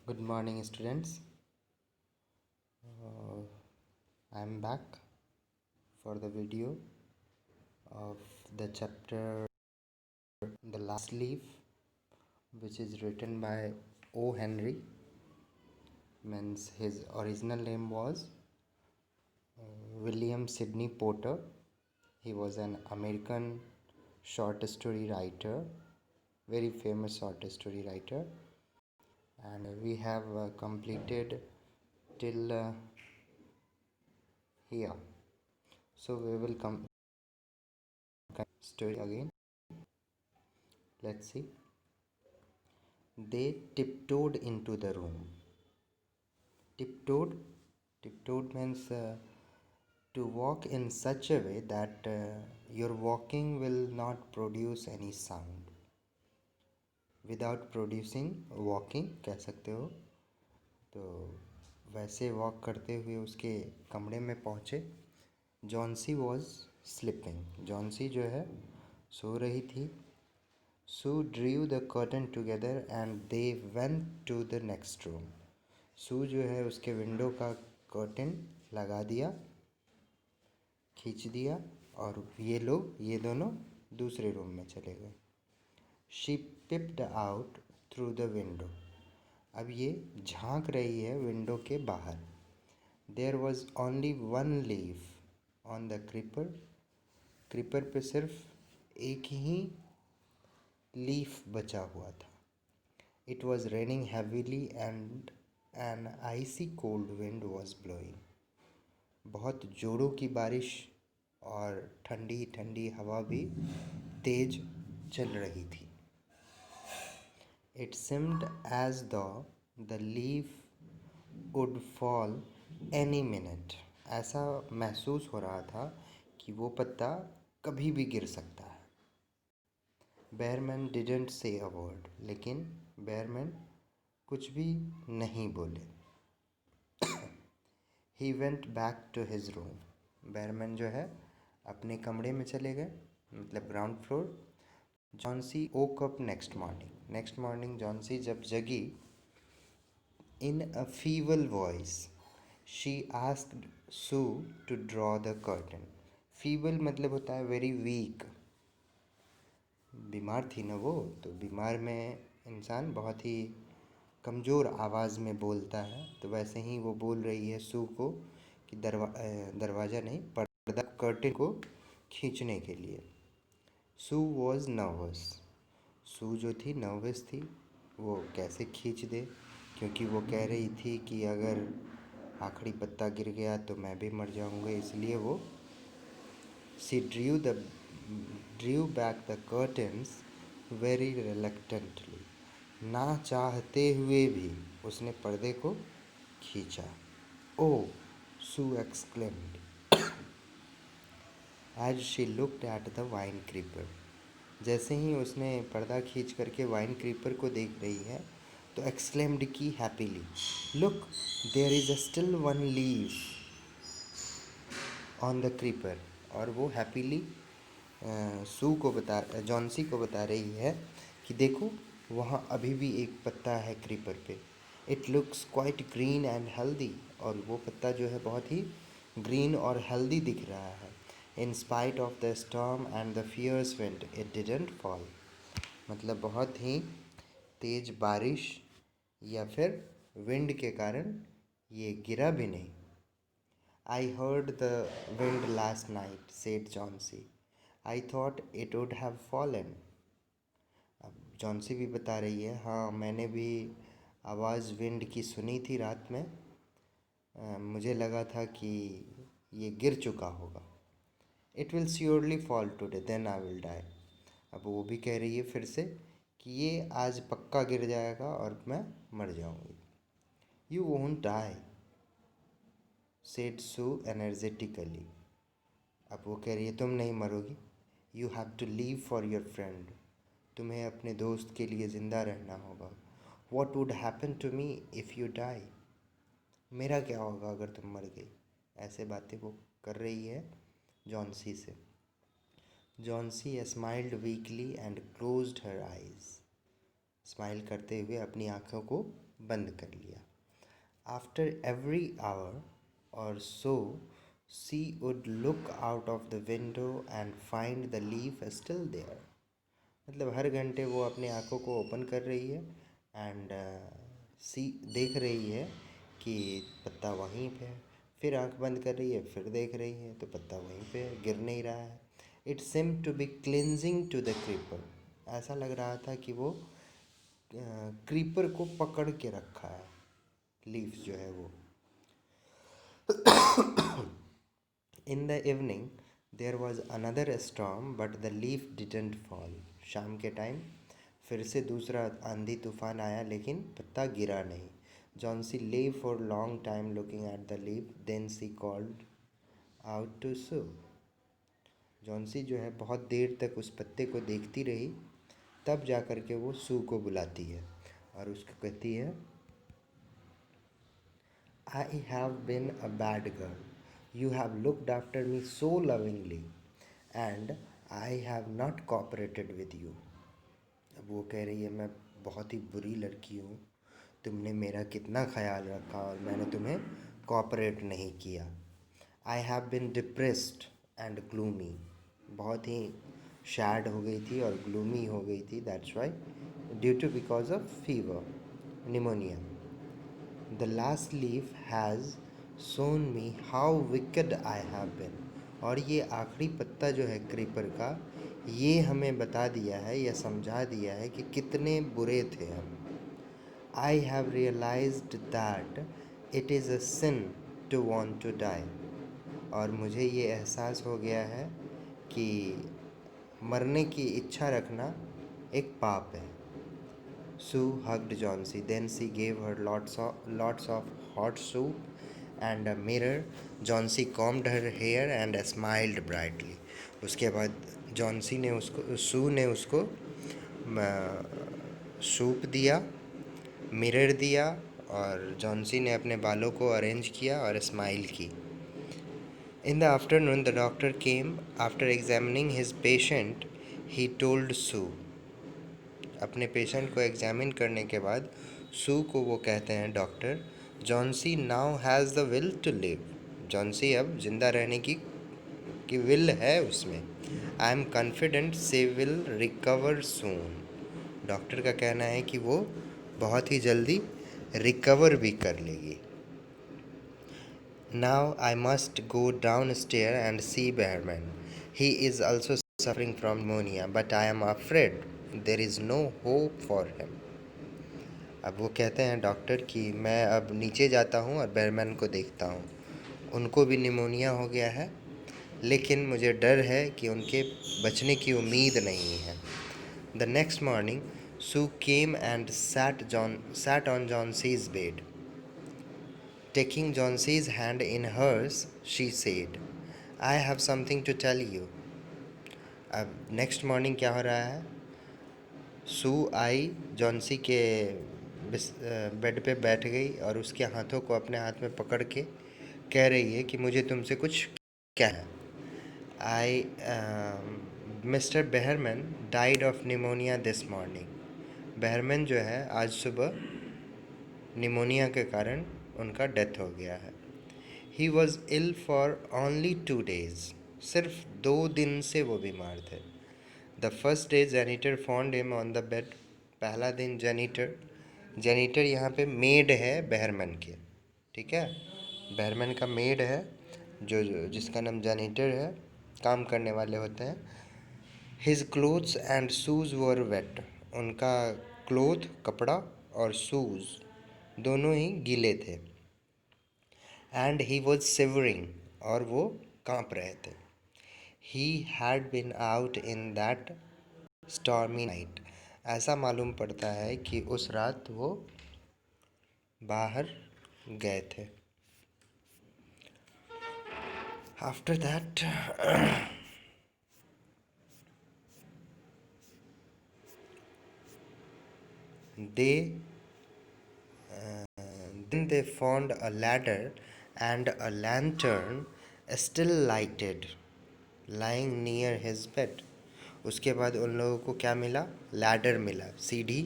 Good morning, students. I am back for the video of the chapter The Last Leaf, which is written by O. Henry. Means his original name was William Sidney Porter. He was an American short story writer, very famous short story writer, and we have completed till here. So we will come story again. Let's see. They tiptoed into the room. Tiptoed? Tiptoed means to walk in such a way that your walking will not produce any sound. Without producing walking कह सकते हो. तो वैसे walk करते हुए उसके कमरे में पहुँचे. Johnsy was sleeping. जॉन्सी जो है सो रही थी. Sue drew the curtain together and they went to the next room. Sue जो है उसके विंडो का कर्टन लगा दिया, खींच दिया और ये दोनों दूसरे रूम में चले गए. She peeped out through the window. अब ये झांक रही है विंडो के बाहर. There was only one leaf on the creeper. Creeper पे सिर्फ एक ही लीफ बचा हुआ था. It was raining heavily and an icy cold wind was blowing. बहुत जोरों की बारिश और ठंडी ठंडी हवा भी तेज चल रही थी. It seemed as though the leaf would fall any minute. ऐसा महसूस हो रहा था कि वो पत्ता कभी भी गिर सकता है. Bearman didn't say a word. लेकिन बेयरमैन कुछ भी नहीं बोले. He went back to his room. बेयरमैन जो है अपने कमरे में चले गए, मतलब ground floor. Johnsy woke up next morning. Next morning Johnsy जब जगी, in a feeble voice she asked Sue to draw the curtain. feeble मतलब होता है very weak. बीमार थी ना वो, तो बीमार में इंसान बहुत ही कमज़ोर आवाज़ में बोलता है. तो वैसे ही वो बोल रही है सू को कि दरवाज़ा नहीं, पर्दा कर्टेन को खींचने के लिए. सू वॉज नर्वस. सू जो थी नर्वस थी. वो कैसे खींच दे, क्योंकि वो कह रही थी कि अगर आखिरी पत्ता गिर गया तो मैं भी मर जाऊंगा. इसलिए वो she drew back the curtains very reluctantly. ना चाहते हुए भी उसने पर्दे को खींचा. Oh, Sue exclaimed as she looked at the vine creeper. जैसे ही उसने पर्दा खींच करके वाइन क्रीपर को देख रही है तो exclaimed की happily. Look, there is still one leaf on the creeper. और वो हैप्पीली जॉन्सी को बता रही है कि देखो वहाँ अभी भी एक पत्ता है क्रीपर पे. It looks quite green and healthy. और वो पत्ता जो है बहुत ही ग्रीन और हेल्दी दिख रहा है. In spite of the storm and the fierce wind it didn't fall. मतलब बहुत ही तेज बारिश या फिर विंड के कारण ये गिरा भी नहीं. I heard the wind last night, said Chauncey. I thought it would have fallen. अब जॉन्सी भी बता रही है, हाँ मैंने भी आवाज़ विंड की सुनी थी रात में. मुझे लगा था कि ये गिर चुका होगा. It will surely fall today, then I will die. अब वो भी कह रही है फिर से कि ये आज पक्का गिर जाएगा और मैं मर जाऊंगी. You won't die, said Sue energetically. अब वो कह रही है तुम नहीं मरोगी. You have to live for your friend. तुम्हें अपने दोस्त के लिए ज़िंदा रहना होगा. What would happen to me if you die? मेरा क्या होगा अगर तुम मर गई. ऐसे बातें वो कर रही है जॉन्सी से. Johnsy smiled weekly and closed her eyes. Smile करते हुए अपनी आँखों को बंद कर लिया। आफ्टर एवरी आवर और so she would look out of the window and find the leaf still there. मतलब हर घंटे वो अपनी आँखों को ओपन कर रही है एंड सी देख रही है कि पत्ता वहीं पे है। फिर आँख बंद कर रही है, फिर देख रही है तो पत्ता वहीं पे है, गिर नहीं रहा है। It seemed to be clinging to the creeper. ऐसा लग रहा था कि वो क्रीपर को पकड़ के रखा है, लीफ जो है वो। In the evening there was another storm but the leaf didn't fall. शाम के टाइम फिर से दूसरा आंधी तूफान आया लेकिन पत्ता गिरा नहीं। Johnsy lay for long time looking at the leaf, then she called out to Sue. Johnsy जो है बहुत देर तक उस पत्ते को देखती रही, तब जा कर के वो सू को बुलाती है और उसको कहती है, I have been a bad girl. You have looked after me so lovingly and I have not cooperated with you. अब वो कह रही है, मैं बहुत ही बुरी लड़की हूँ, तुमने मेरा कितना ख्याल रखा और मैंने तुम्हें कोऑपरेट नहीं किया। आई have bin depressed and gloomy. बहुत ही सैड हो गई थी और ग्लूमी हो गई थी, that's why, due to because of fever, pneumonia. The last leaf has shown me how wicked I have been. और ये आखिरी पत्ता जो है क्रीपर का, ये हमें बता दिया है या समझा दिया है कि कितने बुरे थे हम। I have realised that it is a sin to want to die. और मुझे ये एहसास हो गया है कि मरने की इच्छा रखना एक पाप है। Sue hugged Johnsy. Then she gave her lots of hot soup and a mirror. Johnsy combed her hair and smiled brightly. उसके बाद जॉन्सी ने उसको सू ने उसको सूप दिया, मिरर दिया और जॉन्सी ने अपने बालों को अरेंज किया और स्माइल की। In the afternoon, the doctor came. After examining his patient, he told Sue. अपने पेशेंट को एग्जामिन करने के बाद सू को वो कहते हैं doctor, Johnsy now has the will to live. Johnsy अब जिंदा रहने की विल है उसमें। I am confident she will recover soon. Doctor का कहना है कि वो बहुत ही जल्दी रिकवर भी कर लेगी। Now I must go down stair and see Behrman. He is also suffering from pneumonia, but I am afraid there is no hope for him. अब वो कहते हैं डॉक्टर कि मैं अब नीचे जाता हूँ और बेयरमैन को देखता हूँ, उनको भी निमोनिया हो गया है, लेकिन मुझे डर है कि उनके बचने की उम्मीद नहीं है। The next morning Sue came and sat on Johnson's bed. Taking Johnson's hand in hers, she said, I have something to tell you. अब नेक्स्ट मॉर्निंग क्या हो रहा है, सू आई, जॉन्सी के बेड पे बैठ गई और उसके हाथों को अपने हाथ में पकड़ के कह रही है कि मुझे तुमसे कुछ क्या है। I Mister Behrman died of pneumonia this morning. Behrman जो है आज सुबह निमोनिया के कारण उनका डेथ हो गया है। He was ill for only 2 days। सिर्फ 2 दिन से वो बीमार थे। The first day janitor found him on the bed. पहला दिन जेनिटर यहाँ पे मेड है बेहरमैन के, ठीक है, बेहरमैन का मेड है जिसका नाम जेनिटर है, काम करने वाले होते हैं। His clothes and shoes were wait. उनका क्लोथ कपड़ा और शूज़ दोनों ही गीले थे। एंड ही वॉज शिवरिंग, और वो काँप रहे थे। He had been out in that stormy night. ऐसा मालूम पड़ता है कि उस रात वो बाहर गए थे। After that they then they found a ladder and a lantern still lighted lying near his bed. उसके बाद उन लोगों को क्या मिला, लैडर मिला, सीढ़ी,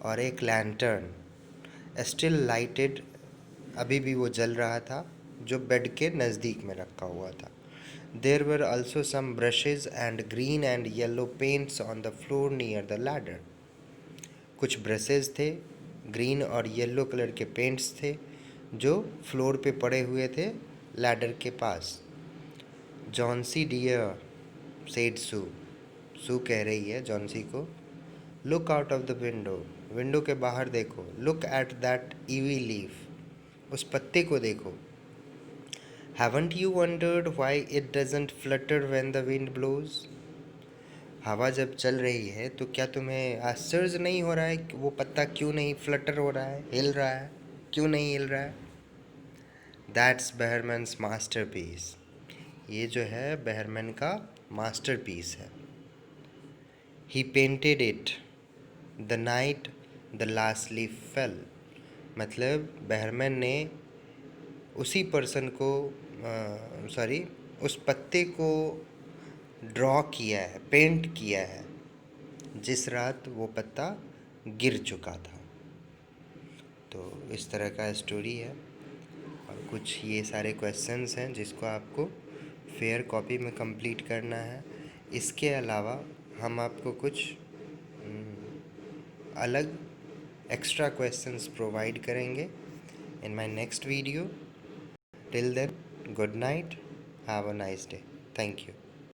और एक लैंटर्न स्टिल लाइटेड, अभी भी वो जल रहा था, जो बेड के नज़दीक में रखा हुआ था। There were also some brushes and green and yellow paints on the floor near the ladder. कुछ ब्रशेज थे, ग्रीन और येलो कलर के पेंट्स थे जो फ्लोर पे पड़े हुए थे लैडर के पास। Johnsy dear, said Sue, Sue कह रही है जॉन्सी को, look out of the window, window के बाहर देखो, look at that ivy leaf, उस पत्ते को देखो। Haven't you wandered why it doesn't flutter when the wind blows? हवा जब चल रही है तो क्या तुम्हें आश्चर्य नहीं हो रहा है कि वो पत्ता क्यों नहीं फ्लटर हो रहा है, हिल रहा है, क्यों नहीं हिल रहा है? दैट्स बहरमैन्स मास्टर पीस, ये जो है बहरमैन का मास्टर पीस है। He painted it the night the last leaf fell, मतलब बहरमैन ने उसी पर्सन को उस पत्ते को ड्रॉ किया है, पेंट किया है जिस रात वो पत्ता गिर चुका था। तो इस तरह का स्टोरी है और कुछ ये सारे क्वेश्चंस हैं जिसको आपको फेयर कॉपी में कंप्लीट करना है। इसके अलावा हम आपको कुछ अलग एक्स्ट्रा क्वेश्चंस प्रोवाइड करेंगे in my next video. Till then, good night. Have a nice day. Thank you.